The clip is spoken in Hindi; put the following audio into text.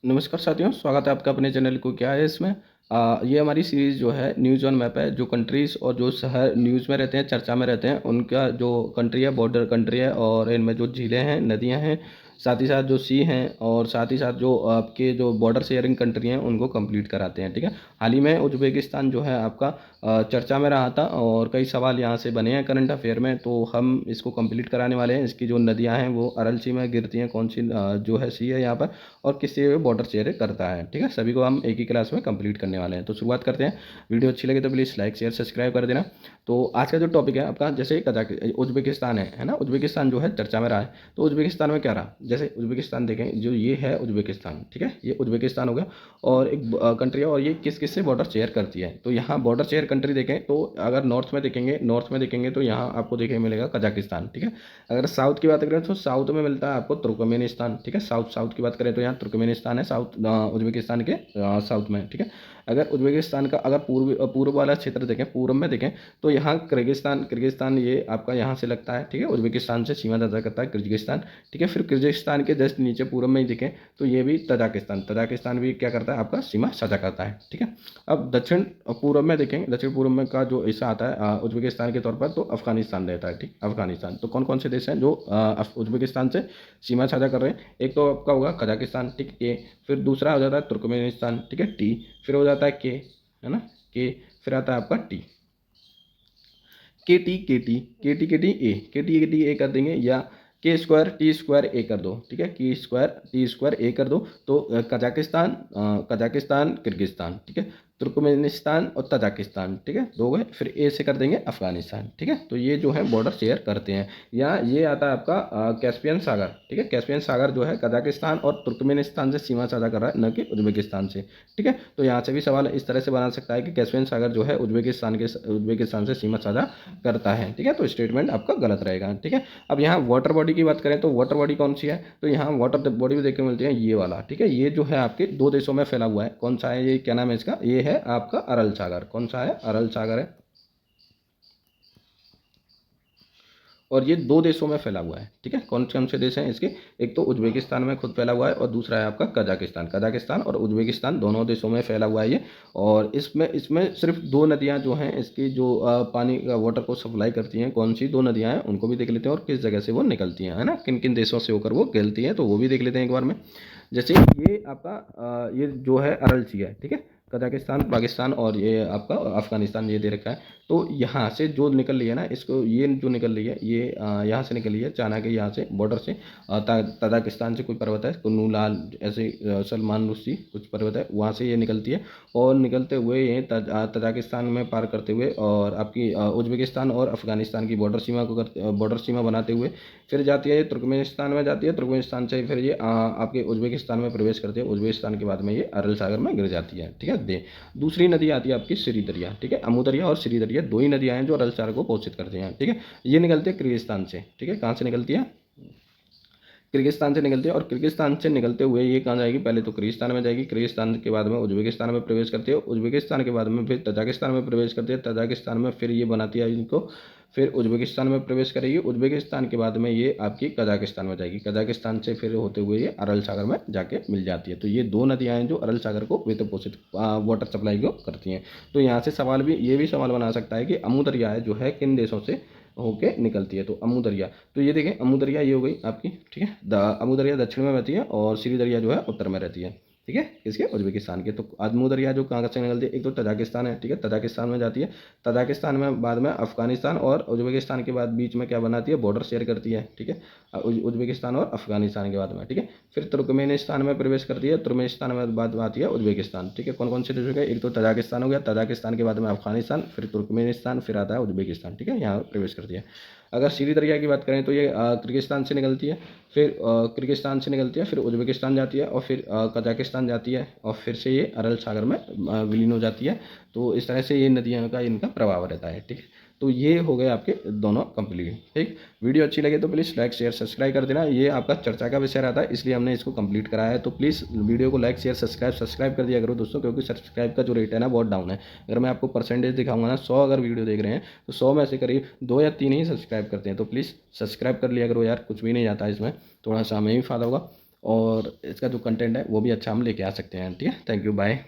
नमस्कार साथियों, स्वागत है आपका अपने चैनल को। क्या है इसमें ये हमारी सीरीज़ जो है न्यूज़ ऑन मैप है। जो कंट्रीज़ और जो शहर न्यूज़ में रहते हैं, चर्चा में रहते हैं, उनका जो कंट्री है बॉर्डर कंट्री है, और इनमें जो झीलें हैं, नदियां हैं, साथ ही साथ जो सी हैं, और साथ ही साथ जो आपके जो बॉर्डर शेयरिंग कंट्री हैं उनको कंप्लीट कराते हैं। ठीक है। हाल ही में उज्बेकिस्तान जो है आपका चर्चा में रहा था, और कई सवाल यहाँ से बने हैं करंट अफेयर में, तो हम इसको कंप्लीट कराने वाले हैं। इसकी जो नदियाँ हैं वो अरल सी में गिरती हैं, कौन सी जो है सी है यहाँ पर, और किससे वो बॉर्डर शेयर करता है। ठीक है। सभी को हम एक ही क्लास में कंप्लीट करने वाले हैं। तो शुरुआत करते हैं। वीडियो अच्छी लगे तो प्लीज़ लाइक शेयर सब्सक्राइब कर देना। तो आज का जो टॉपिक है आपका, जैसे उज्बेकिस्तान है ना, उज्बेकिस्तान जो है चर्चा में रहा है। तो उज्बेकिस्तान में क्या रहा, जैसे उज्बेकिस्तान देखें, जो ये है उज्बेकिस्तान, ठीक है, ये उज्बेकिस्तान हो गया, और एक कंट्री है, और ये किस किस से बॉर्डर शेयर करती है। तो यहाँ बॉर्डर शेयर कंट्री देखें तो अगर नॉर्थ में देखेंगे तो यहाँ आपको देखने मिलेगा कजाकिस्तान। ठीक है। अगर साउथ की बात करें तो साउथ में मिलता है आपको तुर्कमेनिस्तान। ठीक है। साउथ साउथ की बात करें तो यहाँ तुर्कमेनिस्तान है, साउथ उज्बेकिस्तान के साउथ में। ठीक है। अगर उज्बेकिस्तान का अगर पूर्व वाला क्षेत्र देखें, पूर्व में देखें, तो यहाँ किर्गिस्तान किर्गिस्तान ये आपका यहाँ से लगता है। ठीक है। उज्बेकिस्तान से सीमा साझा करता है किर्गिस्तान। ठीक है। फिर किर्गिस्तान के जस्ट नीचे पूर्व में ही देखें तो ये भी तजाकिस्तान तजाकिस्तान भी क्या करता है, आपका सीमा साझा करता है। ठीक है। अब दक्षिण पूर्व में देखेंगे, दक्षिण पूर्व में का जो हिस्सा आता है उज्बेकिस्तान के तौर पर, तो अफगानिस्तान रहता है। ठीक, अफगानिस्तान। तो कौन कौन से देश हैं जो उज्बेकिस्तान से सीमा साझा कर रहे हैं? एक तो आपका होगा कजाकिस्तान, ठीक, ए। फिर दूसरा हो जाता है तुर्कमेनिस्तान, ठीक है, टी। फिर हो जाता है के, है ना, के। फिर आता है आपका टी, के टी ए कर देंगे, या के स्क्वायर टी स्क्वायर ए कर दो। ठीक है। की स्क्वायर टी स्क्वायर ए कर दो। तो कजाकिस्तान किर्गिस्तान, ठीक है, तुर्कमेनिस्तान और तजाकिस्तान, ठीक है, दो गए। फिर ए से कर देंगे अफगानिस्तान। ठीक है। तो ये जो है बॉर्डर शेयर करते हैं। या ये आता है आपका कैस्पियन सागर। ठीक है। कैस्पियन सागर जो है कजाकिस्तान और तुर्कमेनिस्तान से सीमा साझा कर रहा है, न कि उज्बेकिस्तान से। ठीक है। तो यहाँ से भी सवाल इस तरह से बना सकता है कि कैस्पियन सागर जो है उज्बेकिस्तान से सीमा साझा करता है। ठीक है। तो स्टेटमेंट आपका गलत रहेगा। ठीक है। अब यहाँ वाटर बॉडी की बात करें तो वाटर बॉडी कौन सी है, तो यहाँ वाटर बॉडी भी देखने को मिलती है, ये वाला। ठीक है। ये जो है आपके दो देशों में फैला हुआ है। कौन सा है ये, क्या नाम है इसका, ये है आपका अरल सागर। कौन सा है, अरल सागर है। और ये दो देशों में फैला हुआ है। ठीक है। कौन कौन से देश हैं इसके, एक तो उज्बेकिस्तान में खुद फैला हुआ है, और दूसरा है आपका कजाकिस्तान। कजाकिस्तान और उज्बेकिस्तान दोनों देशों में फैला हुआ है ये। और इसमें इसमें सिर्फ दो नदियां जो हैं इसकी, जो पानी का वाटर को सप्लाई करती हैं, कौन सी दो नदियां हैं उनको भी देख लेते हैं, और किस जगह से वो निकलती हैं, है ना, किन किन देशों से होकर वो गिरती हैं, तो वो भी देख लेते हैं एक बार में। जैसे ये आपका ये जो है अरल सी है। ठीक है। कजाकिस्तान, पाकिस्तान और ये आपका अफगानिस्तान ये दे रखा है। तो यहाँ से जो निकल रही है ना, इसको ये जो निकल रही है ये यहाँ से निकल रही है, चाइना के यहाँ से बॉर्डर से, तजाकिस्तान से कोई पर्वत है, कुन्नू लाल ऐसे, सलमान रुश्दी कुछ पर्वत है, वहाँ से ये निकलती है। और निकलते हुए ये तजाकिस्तान में पार करते हुए, और आपकी उज्बेकिस्तान और अफगानिस्तान की बॉर्डर सीमा बनाते हुए फिर जाती है, ये तुर्कमेनिस्तान में जाती है। तुर्कमेनिस्तान से फिर ये आपके उज्बेकिस्तान में प्रवेश करती है। उज्बेकिस्तान के बाद में ये अरल सागर में गिर जाती है। ठीक है। दूसरी नदी आती है आपकी श्री दरिया। ठीक है। अमू दरिया और श्री दरिया दो ही नदियाँ हैं जो अरल सागर को पोषित करती हैं। ठीक है। ये निकलती है किर्गिस्तान से। ठीक है। कहाँ से निकलती है, किर्गिस्तान से निकलती है। और किर्गिस्तान से निकलते हुए ये कहाँ जाएगी, पहले तो किर्गिस्तान में जाएगी, किर्गिस्तान के बाद में उज्बेकिस्तान में प्रवेश करती है, उज्बेकिस्तान के बाद में फिर तजाकिस्तान में प्रवेश करती है, तजाकिस्तान में फिर ये बनाती है इनको, फिर उज्बेकिस्तान में प्रवेश करेगी, उज्बेकिस्तान के बाद में ये आपकी कजाकिस्तान में जाएगी, कजाकिस्तान से फिर होते हुए ये अरल सागर में जाके मिल जाती है। तो ये दो नदियाँ हैं जो अरल सागर को वित्त पोषित वाटर सप्लाई को करती हैं। तो यहाँ से सवाल भी, ये भी सवाल बना सकता है कि अमू दरिया है जो है किन देशों से होके निकलती है। तो अमू दरिया, तो ये देखें, अमू दरिया ये हो गई आपकी। ठीक है। अमू दरिया दक्षिण में रहती है, और श्री दरिया जो है उत्तर में रहती है। ठीक है। किसके, उज्बेकिस्तान के। तो अमू दरिया जो कहाँ से निकलती है, एक तो तजाकिस्तान है। ठीक है। तजाकिस्तान में जाती है, तजाकिस्तान में बाद में अफगानिस्तान और उज्बेकिस्तान के बाद बीच में क्या बनाती है, बॉर्डर शेयर करती है। ठीक है। उज्बेकिस्तान और अफगानिस्तान के बाद में। ठीक है। फिर तुर्कमेनिस्तान में प्रवेश करती है, तुर्कमेनिस्तान में बाद में आती है उज्बेकिस्तान। ठीक है। कौन कौन से देश हो गए, एक तो तजाकिस्तान हो गया, तजाकिस्तान के बाद में अफगानिस्तान, फिर तुर्कमेनिस्तान, फिर आता है उज्बेकिस्तान। ठीक है। यहाँ प्रवेश करती है। अगर सीरी दरिया की बात करें तो ये किर्गिस्तान से निकलती है, फिर किर्गिस्तान से निकलती है, फिर उज्बेकिस्तान जाती है, और फिर कजाकिस्तान जाती है, और फिर से ये अरल सागर में विलीन हो जाती है। तो इस तरह से ये नदियों का इनका प्रभाव रहता है। ठीक है। तो ये हो गए आपके दोनों कंप्लीट। ठीक। वीडियो अच्छी लगे तो प्लीज़ लाइक शेयर सब्सक्राइब कर देना। ये आपका चर्चा का विषय रहता है, इसलिए हमने इसको कंप्लीट कराया है। तो प्लीज़ वीडियो को लाइक शेयर सब्सक्राइब कर दिया करो दोस्तों, क्योंकि सब्सक्राइब का जो रेट है ना बहुत डाउन है। अगर मैं आपको परसेंटेज दिखाऊंगा ना, 100 अगर वीडियो देख रहे हैं तो 100 में से करीब 2 या 3 ही सब्सक्राइब करते हैं। तो प्लीज़ सब्सक्राइब कर लिया करो यार, कुछ भी नहीं जाता इसमें, थोड़ा सा हमें भी फायदा होगा। और इसका जो कंटेंट है वो भी अच्छा हम लेके आ सकते हैं। ठीक है, थैंक यू, बाय।